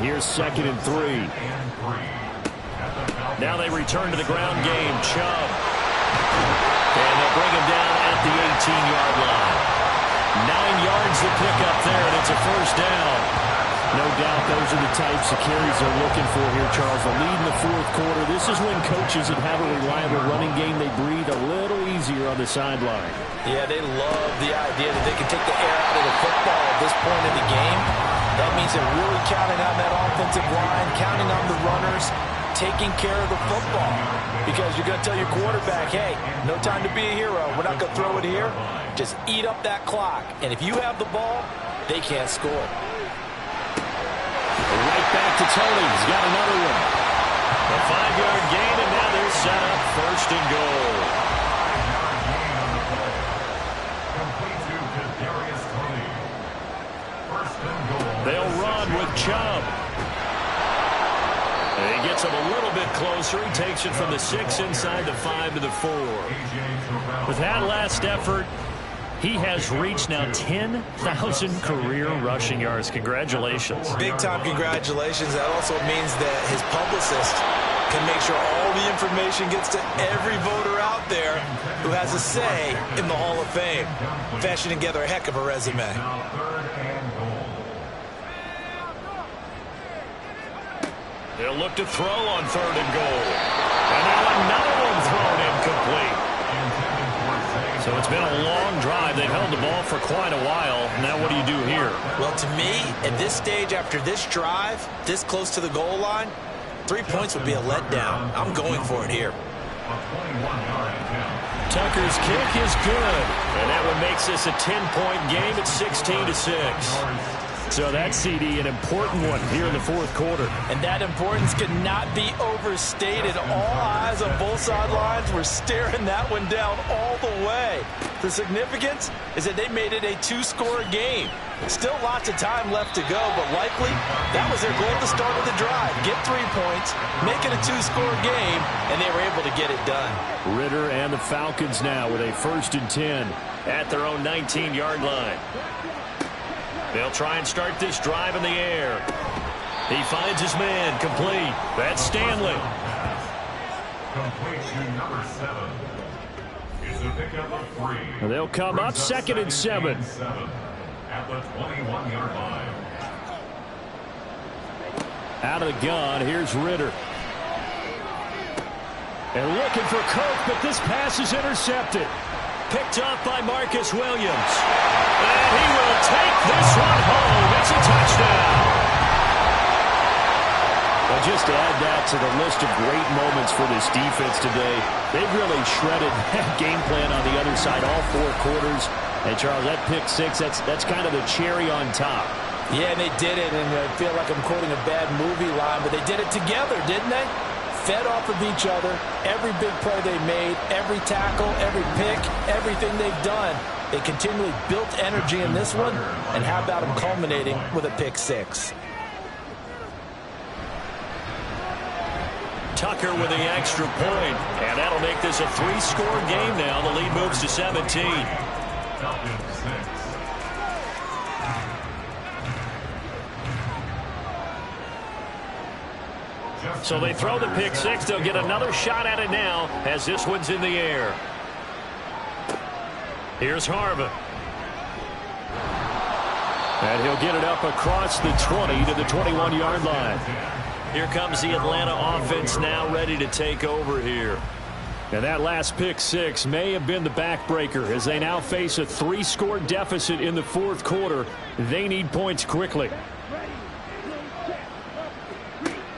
Here's 2nd and 3. Now they return to the ground game. Chubb. And they'll bring him down at the 18-yard line. 9 yards to pick up there, and it's a first down. No doubt those are the types of carries they're looking for here, Charles. The lead in the 4th quarter. This is when coaches that have a reliable running game, they breathe a little easier on the sideline. Yeah, they love the idea that they can take the air out of the football at this point in the game. That means they're really counting on that offensive line, counting on the runners, taking care of the football. Because you're going to tell your quarterback, hey, no time to be a hero. We're not going to throw it here. Just eat up that clock. And if you have the ball, they can't score. Right back to Tony. He's got another one. A 5-yard gain, and now they're set up 1st and goal. They'll run with Chubb. And he gets him a little bit closer. He takes it from the 6 inside the 5 to the 4. With that last effort, he has reached now 10,000 career rushing yards. Congratulations. Big-time congratulations. That also means that his publicist can make sure all the information gets to every voter out there who has a say in the Hall of Fame. Fashioning together a heck of a resume. They'll look to throw on 3rd and goal. And now another one thrown incomplete. So it's been a long drive. They've held the ball for quite a while. Now what do you do here? Well, to me, at this stage, after this drive, this close to the goal line, 3 points would be a letdown. I'm going for it here. Tucker's kick is good. And that one makes this a 10-point game at 16-6. So that CD, an important one here in the 4th quarter. And that importance cannot be overstated. All eyes on both sidelines were staring that one down all the way. The significance is that they made it a 2-score game. Still lots of time left to go, but likely that was their goal at the start of the drive. Get 3 points, make it a 2-score game, and they were able to get it done. Ritter and the Falcons now with a 1st and 10 at their own 19-yard line. They'll try and start this drive in the air. He finds his man, complete. That's Stanley. Completion number 7 is a pickup of 3. They'll come up 2nd and 7. At the 21-yard line. Out of the gun, here's Ritter. And looking for Cook, but this pass is intercepted. Picked up by Marcus Williams. And he will take this one home. It's a touchdown. Well, just to add that to the list of great moments for this defense today, they've really shredded that game plan on the other side all 4 quarters. And, Charles, that pick 6, that's kind of the cherry on top. Yeah, and they did it, and I feel like I'm quoting a bad movie line, but they did it together, didn't they? fed off of each other. Every big play they made, every tackle, every pick, everything they've done, they continually built energy in this one. And how about them culminating with a pick six? Tucker with the extra point, and that'll make this a 3-score game now. The lead moves to 17. So they throw the pick six. They'll get another shot at it now as this one's in the air. Here's Harvin. And he'll get it up across the 20 to the 21-yard line. Here comes the Atlanta offense now ready to take over here. And that last pick six may have been the backbreaker as they now face a 3-score deficit in the fourth quarter. They need points quickly.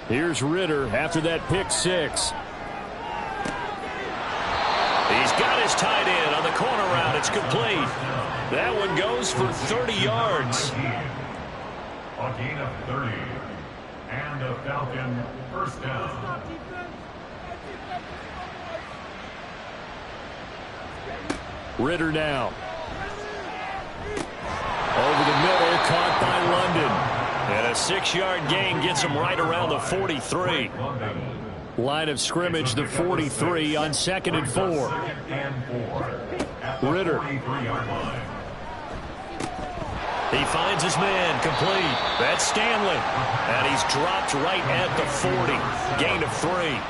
Here's Ritter after that pick six. He's got his tight end on the corner route. It's complete. That one goes for 30 yards. A gain of 30. And a Falcon first down. Ritter now. Over the middle, caught by London. And a 6-yard gain gets him right around the 43. Line of scrimmage, the 43 on 2nd and 4. Ritter. He finds his man, complete. That's Stanley. And he's dropped right at the 40. Gain of 3.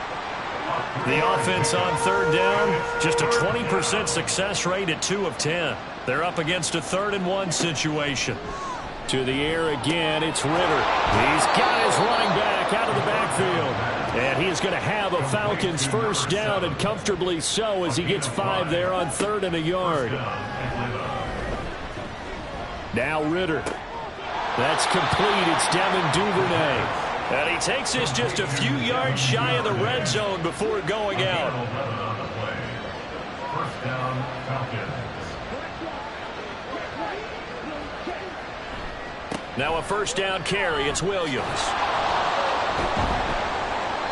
The offense on 3rd down, just a 20% success rate at 2 of 10. They're up against a 3rd and 1 situation. To the air again, it's Ritter. He's got his running back out of the backfield. And he is going to have a Falcons first down, and comfortably so, as he gets 5 there on 3rd and a yard. Now Ritter. That's complete. It's Devin Duvernay. And he takes this just a few yards shy of the red zone before going out. First down, Falcons. Now a first down carry. It's Williams.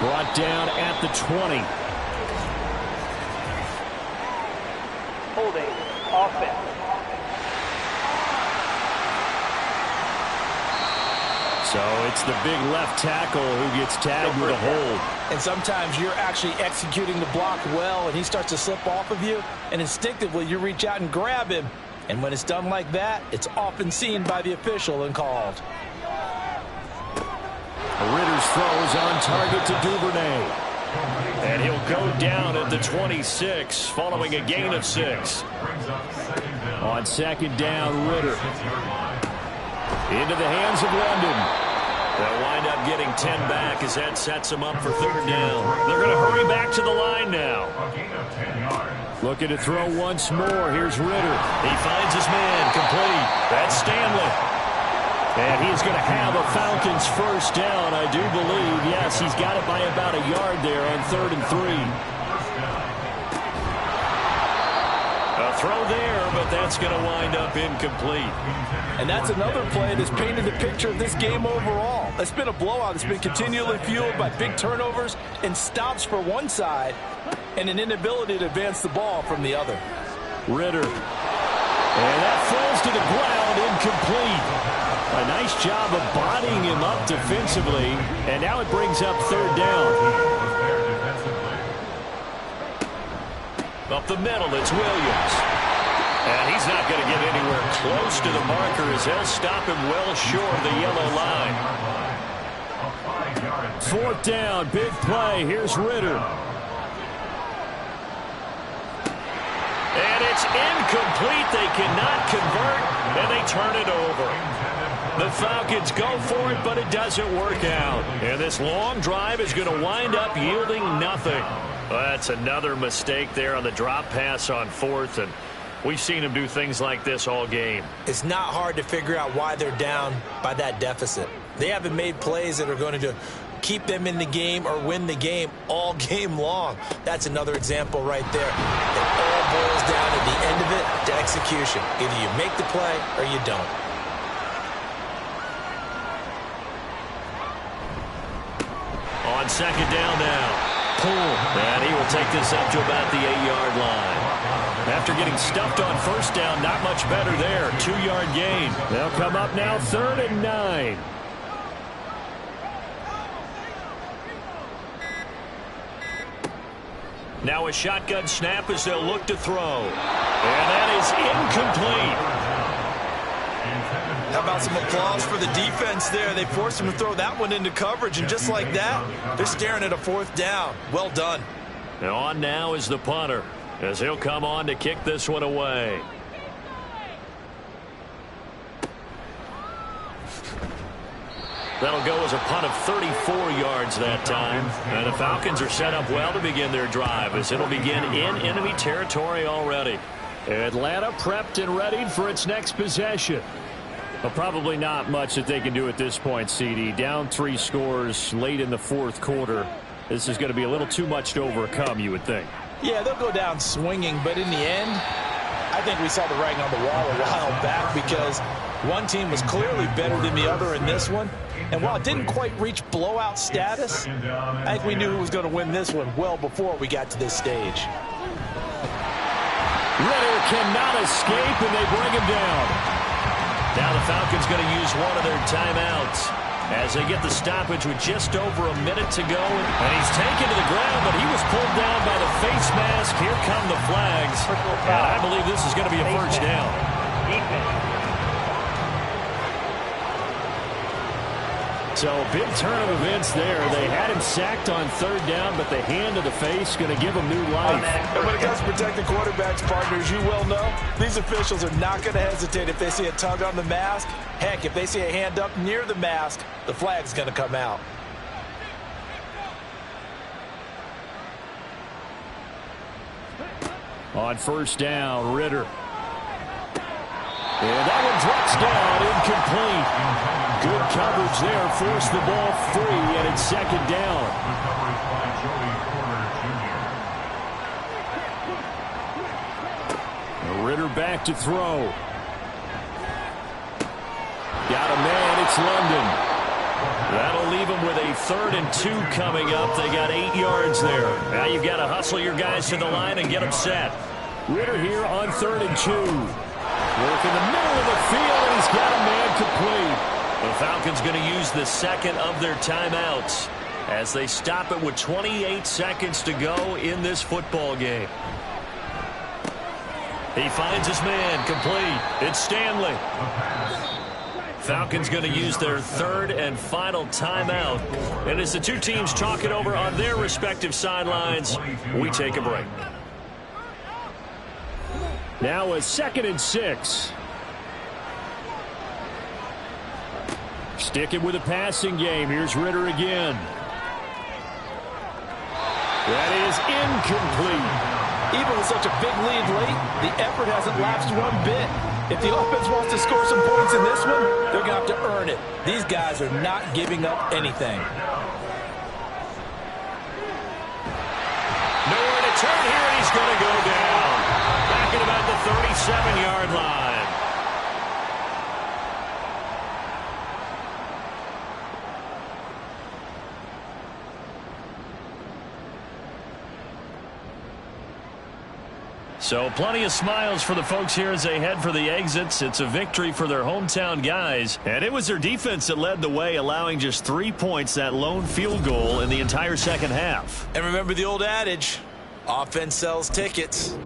Brought down at the 20. Holding offense. So it's the big left tackle who gets tagged with a hold. And sometimes you're actually executing the block well, and he starts to slip off of you, and instinctively you reach out and grab him. And when it's done like that, it's often seen by the official and called. Ritter's throws on target to Duvernay. And he'll go down at the 26 following a gain of 6. On 2nd down, Ritter. Into the hands of London. They'll wind up getting 10 back as that sets them up for 3rd down. They're going to hurry back to the line now. Looking to throw once more. Here's Ritter. He finds his man, complete. That's Stanley. And he's going to have a Falcons first down, I do believe. Yes, he's got it by about a yard there on 3rd and 3. A throw there, but that's going to wind up incomplete. And that's another play that's painted the picture of this game overall. It's been a blowout. It's been continually fueled by big turnovers and stops for one side and an inability to advance the ball from the other. Ritter. And that falls to the ground, incomplete. A nice job of bodying him up defensively. And now it brings up 3rd down. Up the middle, it's Williams. And he's not going to get anywhere close to the marker as they'll stop him well short of the yellow line. 4th down, big play. Here's Ritter. And it's incomplete. They cannot convert, and they turn it over. The Falcons go for it, but it doesn't work out. And this long drive is going to wind up yielding nothing. Well, that's another mistake there on the drop pass on 4th, and we've seen him do things like this all game. It's not hard to figure out why they're down by that deficit. They haven't made plays that are going to keep them in the game or win the game all game long. That's another example right there. It all boils down at the end of it to execution. Either you make the play or you don't. On 2nd down now. pull. And he will take this up to about the 8-yard line. After getting stuffed on first down, not much better there. 2-yard gain. They'll come up now 3rd and 9. Now a shotgun snap as they'll look to throw. And that is incomplete. How about some applause for the defense there? They forced him to throw that one into coverage, and just like that, they're staring at a 4th down. Well done. And on now is the punter, as he'll come on to kick this one away. That'll go as a punt of 34 yards that time. And the Falcons are set up well to begin their drive, as it'll begin in enemy territory already. Atlanta prepped and ready for its next possession. But probably not much that they can do at this point, CD. Down 3 scores late in the 4th quarter. This is going to be a little too much to overcome, you would think. Yeah, they'll go down swinging, but in the end, I think we saw the writing on the wall a while back, because one team was clearly better than the other in this one. And while it didn't quite reach blowout status, I think we knew who was going to win this one well before we got to this stage. Ritter cannot escape, and they bring him down. Now the Falcons going to use one of their timeouts as they get the stoppage with just over a minute to go. And he's taken to the ground, but he was pulled down by the face mask. Here come the flags. And I believe this is going to be a first down. So a big turn of events there. They had him sacked on 3rd down, but the hand to the face going to give him new life. And when it comes to protecting quarterbacks, partners, you well know, these officials are not going to hesitate if they see a tug on the mask. Heck, if they see a hand up near the mask, the flag's going to come out. On 1st down, Ritter. And that one drops down, incomplete. Good coverage there, forced the ball free, and it's 2nd down. Ritter back to throw. Got a man, it's London. That'll leave them with a 3rd and 2 coming up. They got 8 yards there. Now you've got to hustle your guys to the line and get them set. Ritter here on 3rd and 2. Work in the middle of the field, and he's got a man complete. The Falcons going to use the 2nd of their timeouts as they stop it with 28 seconds to go in this football game. He finds his man, complete. It's Stanley. Falcons going to use their 3rd and final timeout. And as the two teams talk it over on their respective sidelines, we take a break. Now a 2nd and 6. Sticking with a passing game. Here's Ritter again. That is incomplete. Even with such a big lead late, the effort hasn't lapsed one bit. If the offense wants to score some points in this one, they're going to have to earn it. These guys are not giving up anything. Nowhere to turn here, and he's going to go down. Back at about the 37-yard line. So plenty of smiles for the folks here as they head for the exits. It's a victory for their hometown guys. And it was their defense that led the way, allowing just 3 points, that lone field goal in the entire second half. And remember the old adage, offense sells tickets.